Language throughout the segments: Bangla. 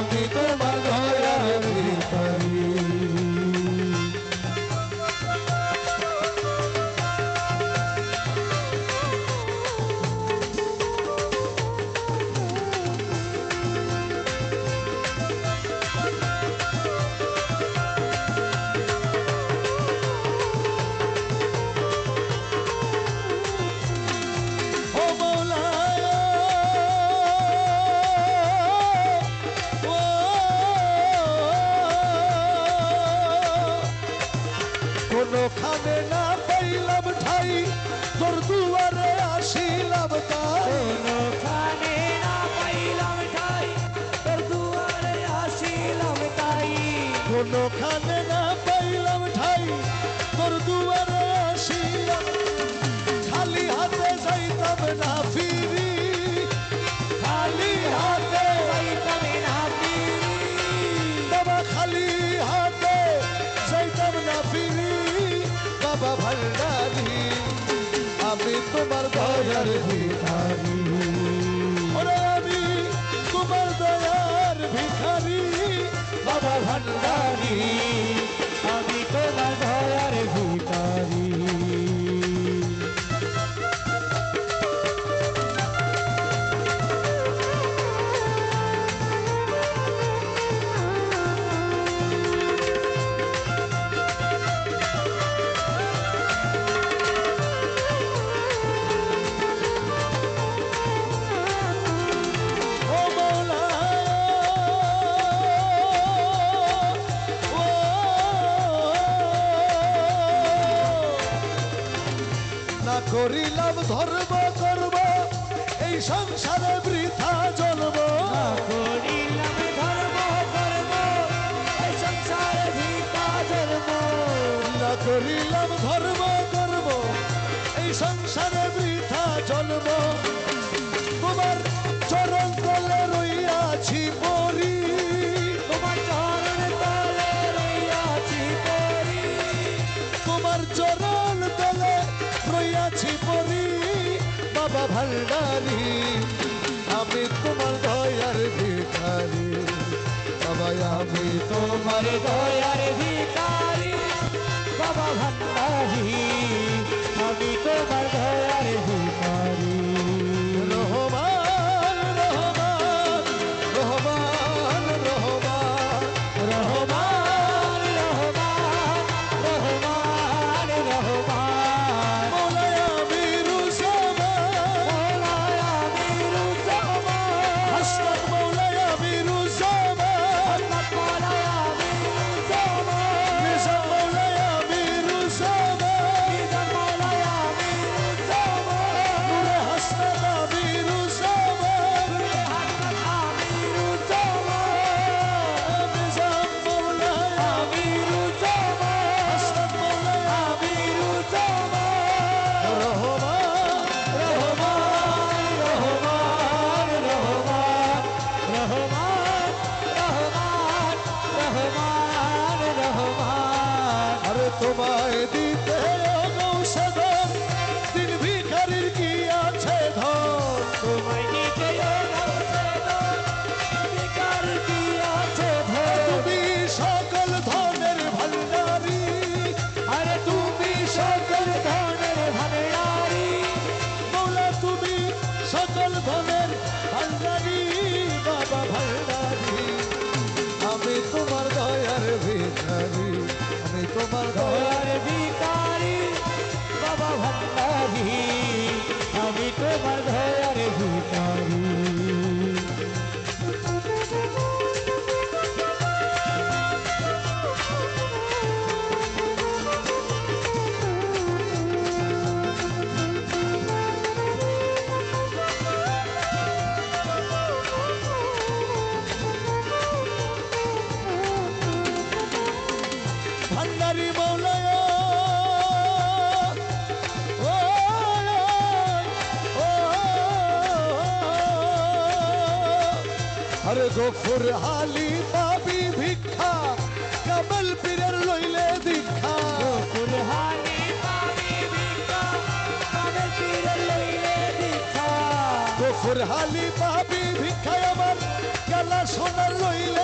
আমি তোমার দয়ার ভিখারি। কোনখানে না পাইলাম ঠাই তোর দুয়ারে আসিলাম তাই। কোনখানে না পাইলাম ঠাই তোর দুয়ারে আসিলাম তাই। কোনখানে না পাইলাম ঠাই তোর দুয়ারে আসিলাম, খালি হাতে যাইতাম না ফিরি, খালি হাতে যাইতাম না ফিরি। বাবা খালি হাতে যাইতাম না ফিরি। বাবা ভান্ডারি আমি তোমার দয়ার ভিখারি, ওরে আমি তোমার দয়ার ভিখারি। বাবা ভান্ডারি আমি তোমার দয়ার ভিখারি। না করিলাম ধর্ম করব এই সংসারে বৃথা জন্ম, না করিলাম ধর্ম করব এই সংসারে বৃথা জন্ম। না করিলাম ধর্ম করব এই সংসারে বৃথা জন্ম। তোমার চরণ তলে রইয়াছি পরি, তোমার চরণ তলে রইয়াছি পরি। তোমার চরণ তলে রইয়াছি পরি। বাবা ভান্ডারি আমি তোমার দয়ার ভিখারি। বাবা আমি তোমার দয়ার ভিখারি। বাবা ভান্ডারি আমি তোমার দয়ার ভিখারি। রহমান রহমান রহমান রহমান রহমান রহমান রহমান রহমান। মৌলায় আমিরুজ্জামান, মৌলায় আমিরুজ্জামান। হযরত মৌলায় আমিরুজ্জামান, হযরত মৌলায় আমিরুজ্জামান। মিজান মৌলায় আমিরুজ্জামান, মিজান মৌলায় আমিরুজ্জামান। নূরে হাসনাত আমিরুজ্জামান, হযরত আমিরুজ্জামান। মিজান মৌলায় আমিরুজ্জামান। হাসনাত মৌলায় আমিরুজ্জামান। রহমান রহমান রহমান রহমান রহমান রহমান রহমান রহমান। আরে তোমায় দিতে ঔষধ দিন ভিখারির কি আছে ধন। তোমায় দিতে ভিখার কি আছে ধন। তুমি সকল ধনের ভান্ডারি, আরে তুমি সকল ধনের ভান্ডারি। মৌলা তুমি সকল ধনের ভান্ডারি। বাবা ভান্ডারি আমি তোমার দয়ার ভিখারি, আমি তোমার দয়ার দয়ার ভিখারি। বাবা ভান্ডারি আমি তোমার দয়ার ভিখারি। ভান্ডারি মৌলায় ও আরে গফুর হালি পাবি ভিক্ষা, কামাল পীরের লইলে দীক্ষা। কুরহানি পাবি ভিক্ষা। কামেল পীরের লইলে দীক্ষা। গফুর হালি পাবি ভিক্ষা, আমার গলা সোনার লইলে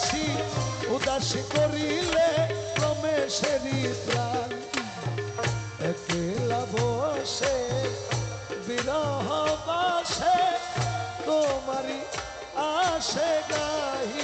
উদাসী উদাসী করিলে রমেশেরই প্রাণ একলা বসে বিরহ বাসে তোমারি আসে গাহি